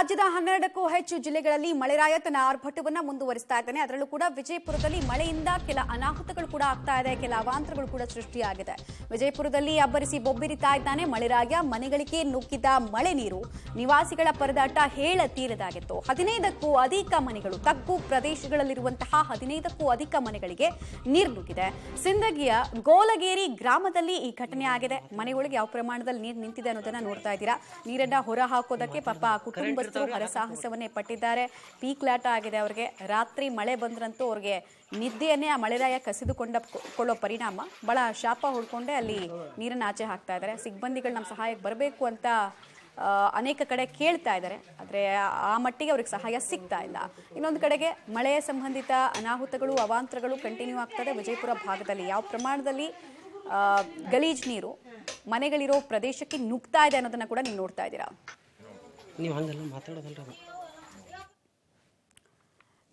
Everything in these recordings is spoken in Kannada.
ರಾಜ್ಯದ 12ಕ್ಕೂ ಹೆಚ್ಚು ಜಿಲ್ಲೆಗಳಲ್ಲಿ ಮಳೆರಾಯ ತನ್ನ ಆರ್ಭಟವನ್ನ ಮುಂದುವರಿಸ್ತಾ ಇದ್ದಾನೆ. ಅದರಲ್ಲೂ ಕೂಡ ವಿಜಯಪುರದಲ್ಲಿ ಮಳೆಯಿಂದ ಕೆಲ ಅನಾಹುತಗಳು ಕೂಡ ಆಗ್ತಾ ಇದೆ, ಕೆಲ ಅವಾಂತರಗಳು ಕೂಡ ಸೃಷ್ಟಿಯಾಗಿದೆ. ವಿಜಯಪುರದಲ್ಲಿ ಅಬ್ಬರಿಸಿ ಬೊಬ್ಬಿರಿತಾ ಇದ್ದಾನೆ ಮಳೆರಾಯ. ಮನೆಗಳಿಗೆ ನುಗ್ಗಿದ ಮಳೆ ನೀರು ನಿವಾಸಿಗಳ ಪರದಾಟ ಹೇಳತೀರದಾಗಿತ್ತು. 15ಕ್ಕೂ ಅಧಿಕ ಮನೆಗಳು, ತಗ್ಗು ಪ್ರದೇಶಗಳಲ್ಲಿರುವಂತಹ 15ಕ್ಕೂ ಅಧಿಕ ಮನೆಗಳಿಗೆ ನೀರು ನುಗ್ಗಿದೆ. ಸಿಂದಗಿಯ ಗೋಲಗೇರಿ ಗ್ರಾಮದಲ್ಲಿ ಈ ಘಟನೆ ಆಗಿದೆ. ಮನೆಯೊಳಗೆ ಯಾವ ಪ್ರಮಾಣದಲ್ಲಿ ನೀರು ನಿಂತಿದೆ ಅನ್ನೋದನ್ನ ನೋಡ್ತಾ ಇದ್ದೀರಾ. ನೀರನ್ನ ಹೊರ ಹಾಕೋದಕ್ಕೆ ಪಾಪ ಕುಟುಂಬ ಹರಸಾಹಸವನ್ನೇ ಪಟ್ಟಿದ್ದಾರೆ. ಪೀಕ್ಲಾಟ ಆಗಿದೆ ಅವರಿಗೆ. ರಾತ್ರಿ ಮಳೆ ಬಂದ್ರಂತೂ ಅವ್ರಿಗೆ ನಿದ್ದೆಯನ್ನೇ ಆ ಮಳೆರಾಯ ಕಸಿದುಕೊಳ್ಳೋ ಪರಿಣಾಮ ಬಹಳ ಶಾಪ ಹೊಡ್ಕೊಂಡೆ ಅಲ್ಲಿ ನೀರನ್ನು ಆಚೆ ಹಾಕ್ತಾ ಇದ್ದಾರೆ. ಸಿಬ್ಬಂದಿಗಳು ನಮ್ಮ ಸಹಾಯಕ್ಕೆ ಬರಬೇಕು ಅಂತ ಅನೇಕ ಕಡೆ ಕೇಳ್ತಾ ಇದ್ದಾರೆ, ಆದರೆ ಆ ಮಟ್ಟಿಗೆ ಅವ್ರಿಗೆ ಸಹಾಯ ಸಿಗ್ತಾ ಇಲ್ಲ. ಇನ್ನೊಂದು ಕಡೆಗೆ ಮಳೆ ಸಂಬಂಧಿತ ಅನಾಹುತಗಳು, ಅವಾಂತರಗಳು ಕಂಟಿನ್ಯೂ ಆಗ್ತದೆ ವಿಜಯಪುರ ಭಾಗದಲ್ಲಿ. ಯಾವ ಪ್ರಮಾಣದಲ್ಲಿ ಗಲೀಜ್ ನೀರು ಮನೆಗಳಿರೋ ಪ್ರದೇಶಕ್ಕೆ ನುಗ್ತಾ ಇದೆ ಅನ್ನೋದನ್ನ ಕೂಡ ನೀವು ನೋಡ್ತಾ ಇದ್ದೀರಾ.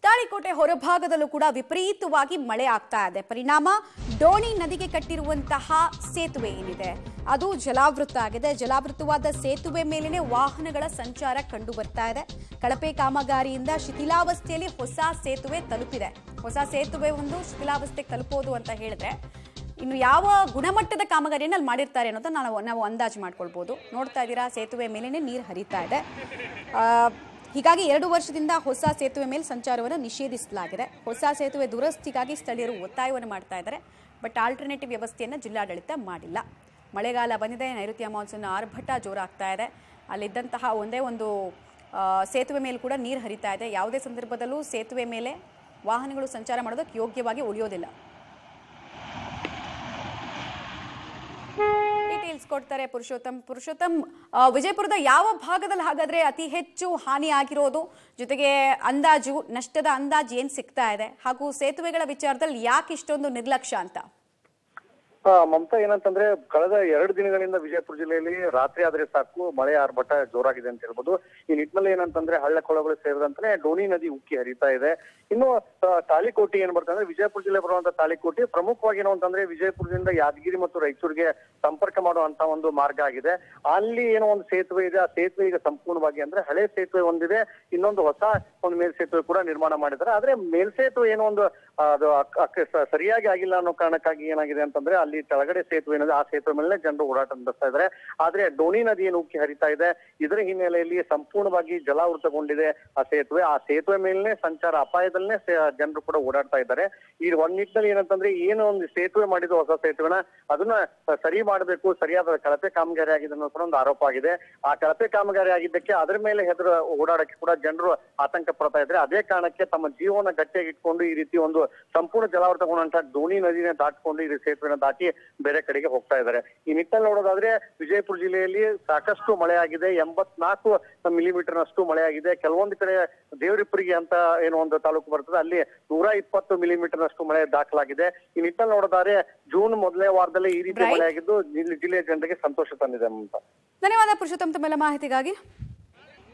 ತಾಳಿಕೋಟೆ ಹೊರಭಾಗದಲ್ಲೂ ಕೂಡ ವಿಪರೀತವಾಗಿ ಮಳೆ ಆಗ್ತಾ ಇದೆ. ಪರಿಣಾಮ ಡೋಣಿ ನದಿಗೆ ಕಟ್ಟಿರುವಂತಹ ಸೇತುವೆ ಏನಿದೆ ಅದು ಜಲಾವೃತ ಆಗಿದೆ. ಜಲಾವೃತವಾದ ಸೇತುವೆ ಮೇಲೇನೆ ವಾಹನಗಳ ಸಂಚಾರ ಕಂಡು ಬರ್ತಾ ಇದೆ. ಕಳಪೆ ಕಾಮಗಾರಿಯಿಂದ ಶಿಥಿಲಾವಸ್ಥೆಯಲ್ಲಿ ಹೊಸ ಸೇತುವೆ ತಲುಪಿದೆ. ಹೊಸ ಸೇತುವೆ ಒಂದು ಶಿಥಿಲಾವಸ್ಥೆಗೆ ತಲುಪೋದು ಅಂತ ಹೇಳಿದ್ರೆ ಇನ್ನು ಯಾವ ಗುಣಮಟ್ಟದ ಕಾಮಗಾರಿಯನ್ನು ಅಲ್ಲಿ ಮಾಡಿರ್ತಾರೆ ಅನ್ನೋದನ್ನ ನಾವು ಅಂದಾಜು ಮಾಡ್ಕೊಳ್ಬೋದು. ನೋಡ್ತಾ ಇದ್ದೀರಾ, ಸೇತುವೆ ಮೇಲೇನೆ ನೀರು ಹರಿತಾ ಇದೆ. ಹೀಗಾಗಿ 2 ವರ್ಷದಿಂದ ಹೊಸ ಸೇತುವೆ ಮೇಲೆ ಸಂಚಾರವನ್ನು ನಿಷೇಧಿಸಲಾಗಿದೆ. ಹೊಸ ಸೇತುವೆ ದುರಸ್ತಿಗಾಗಿ ಸ್ಥಳೀಯರು ಒತ್ತಾಯವನ್ನು ಮಾಡ್ತಾ ಇದ್ದಾರೆ. ಬಟ್ ಆಲ್ಟರ್ನೇಟಿವ್ ವ್ಯವಸ್ಥೆಯನ್ನು ಜಿಲ್ಲಾಡಳಿತ ಮಾಡಿಲ್ಲ. ಮಳೆಗಾಲ ಬಂದಿದೆ, ನೈಋತ್ಯ ಮಾನ್ಸೂನ್ ಆರ್ಭಟ ಜೋರಾಗ್ತಾ ಇದೆ. ಅಲ್ಲಿದ್ದಂತಹ ಒಂದೇ ಒಂದು ಸೇತುವೆ ಮೇಲೆ ಕೂಡ ನೀರು ಹರಿತಾ ಇದೆ. ಯಾವುದೇ ಸಂದರ್ಭದಲ್ಲೂ ಸೇತುವೆ ಮೇಲೆ ವಾಹನಗಳು ಸಂಚಾರ ಮಾಡೋದಕ್ಕೆ ಯೋಗ್ಯವಾಗಿ ಉಳಿಯೋದಿಲ್ಲ. ಡೀಟೇಲ್ಸ್ ಕೊಡ್ತಾರೆ ಪುರುಷೋತ್ತಮ್. ವಿಜಯಪುರದ ಯಾವ ಭಾಗದಲ್ಲಿ ಹಾಗಾದ್ರೆ ಅತಿ ಹೆಚ್ಚು ಹಾನಿ ಆಗಿರೋದು, ಜೊತೆಗೆ ನಷ್ಟದ ಅಂದಾಜು ಏನ್ ಸಿಗ್ತಾ ಇದೆ, ಹಾಗೂ ಸೇತುವೆಗಳ ವಿಚಾರದಲ್ಲಿ ಯಾಕೆ ಇಷ್ಟೊಂದು ನಿರ್ಲಕ್ಷ್ಯ ಅಂತ? ಮಮತಾ, ಏನಂತಂದ್ರೆ ಕಳೆದ 2 ದಿನಗಳಿಂದ ವಿಜಯಪುರ ಜಿಲ್ಲೆಯಲ್ಲಿ ರಾತ್ರಿ ಆದ್ರೆ ಸಾಕು ಮಳೆ ಆರ್ಭಟ ಜೋರಾಗಿದೆ ಅಂತ ಹೇಳ್ಬೋದು. ಈ ನಿಟ್ಟಿನಲ್ಲಿ ಏನಂತಂದ್ರೆ ಹಳ್ಳ ಕೊಳ್ಳಗಳು ಸೇರಿದಂತೆ ಡೋಣಿ ನದಿ ಉಕ್ಕಿ ಹರಿತಾ ಇದೆ. ಇನ್ನು ತಾಳಿಕೋಟೆ ಏನ್ ಬರ್ತದೆ ಅಂದ್ರೆ ವಿಜಯಪುರ ಜಿಲ್ಲೆ ಬರುವಂತ ತಾಳಿಕೋಟೆ ಪ್ರಮುಖವಾಗಿ ಏನು ಅಂತಂದ್ರೆ ವಿಜಯಪುರದಿಂದ ಯಾದಗಿರಿ ಮತ್ತು ರಾಯಚೂರಿಗೆ ಸಂಪರ್ಕ ಮಾಡುವಂತ ಒಂದು ಮಾರ್ಗ ಆಗಿದೆ. ಅಲ್ಲಿ ಏನೋ ಒಂದು ಸೇತುವೆ ಇದೆ. ಆ ಸೇತುವೆ ಈಗ ಸಂಪೂರ್ಣವಾಗಿ ಅಂದ್ರೆ ಹಳೆ ಸೇತುವೆ ಒಂದಿದೆ, ಇನ್ನೊಂದು ಹೊಸ ಒಂದು ಮೇಲ್ಸೇತುವೆ ಕೂಡ ನಿರ್ಮಾಣ ಮಾಡಿದ್ದಾರೆ. ಆದ್ರೆ ಮೇಲ್ಸೇತುವೆ ಏನೋ ಒಂದು ಅದು ಸರಿಯಾಗಿ ಆಗಿಲ್ಲ ಅನ್ನೋ ಕಾರಣಕ್ಕಾಗಿ ಏನಾಗಿದೆ ಅಂತಂದ್ರೆ ಅಲ್ಲಿ ಕೆಳಗಡೆ ಸೇತುವೆ ಏನಿದೆ ಆ ಸೇತುವೆ ಮೇಲೆ ಜನರು ಓಡಾಟ ನಡೆಸ್ತಾ ಇದ್ದಾರೆ. ಆದ್ರೆ ಡೋಣಿ ನದಿ ಏನು ಉಕ್ಕಿ ಹರಿತಾ ಇದೆ, ಇದರ ಹಿನ್ನೆಲೆಯಲ್ಲಿ ಸಂಪೂರ್ಣವಾಗಿ ಜಲಾವೃತಗೊಂಡಿದೆ ಆ ಸೇತುವೆ ಮೇಲೇ ಸಂಚಾರ ಅಪಾಯದಲ್ಲೇ ಜನರು ಕೂಡ ಓಡಾಡ್ತಾ ಇದ್ದಾರೆ. ಈ ಒಂದ್ ನಿಟ್ಟಿನಲ್ಲಿ ಏನಂತಂದ್ರೆ ಏನು ಒಂದು ಸೇತುವೆ ಮಾಡಿದ್ದು ಹೊಸ ಸೇತುವೆನ ಅದನ್ನ ಸರಿ ಮಾಡಬೇಕು, ಸರಿಯಾದ ಕಳಪೆ ಕಾಮಗಾರಿ ಆಗಿದೆ ಅನ್ನೋ ಕೂಡ ಒಂದು ಆರೋಪ ಆಗಿದೆ. ಆ ಕಳಪೆ ಕಾಮಗಾರಿ ಆಗಿದ್ದಕ್ಕೆ ಅದರ ಮೇಲೆ ಹೆದರು ಓಡಾಡಕ್ಕೆ ಕೂಡ ಜನರು ಆತಂಕ ಪಡ್ತಾ ಇದ್ದಾರೆ. ಅದೇ ಕಾರಣಕ್ಕೆ ತಮ್ಮ ಜೀವನ ಗಟ್ಟಿಯಾಗಿ ಇಟ್ಕೊಂಡು ಈ ರೀತಿ ಒಂದು ಸಂಪೂರ್ಣ ಜಲಾವೃತಗೊಂಡಂತ ಡೋಣಿ ನದಿನ ದಾಟ್ಕೊಂಡು ಈ ಸೇತುವೆನ ದಾಟಿ ಬೇರೆ ಕಡೆಗೆ ಹೋಗ್ತಾ ಇದ್ದಾರೆ. ಈ ನಿಟ್ಟಿನಲ್ಲಿ ನೋಡೋದಾದ್ರೆ ವಿಜಯಪುರ ಜಿಲ್ಲೆಯಲ್ಲಿ ಸಾಕಷ್ಟು ಮಳೆ ಆಗಿದೆ. 84 ಮಿಲಿಮೀಟರ್ನಷ್ಟು ಮಳೆ ಆಗಿದೆ. ಕೆಲವೊಂದು ಕಡೆ ದೇವರಿಪುರಿಗೆ ಅಂತ ಏನೋ ಒಂದು ತಾಲೂಕು ಬರ್ತದೆ, ಅಲ್ಲಿ 120 ಮಿಲಿಮೀಟರ್ನಷ್ಟು ಮಳೆ ದಾಖಲಾಗಿದೆ. ಈ ನಿಟ್ಟಿನಲ್ಲಿ ನೋಡೋದಾದ್ರೆ ಜೂನ್ ಮೊದಲನೇ ವಾರದಲ್ಲಿ ಈ ರೀತಿ ಮಳೆ ಆಗಿದ್ದು ಜಿಲ್ಲೆಯ ಜನರಿಗೆ ಸಂತೋಷ ತಂದಿದೆ ಅಂತ. ಧನ್ಯವಾದ ಪುರುಷೋತ್ತಮ್ ತಮ್ಮೆಲ್ಲ ಮಾಹಿತಿಗಾಗಿ.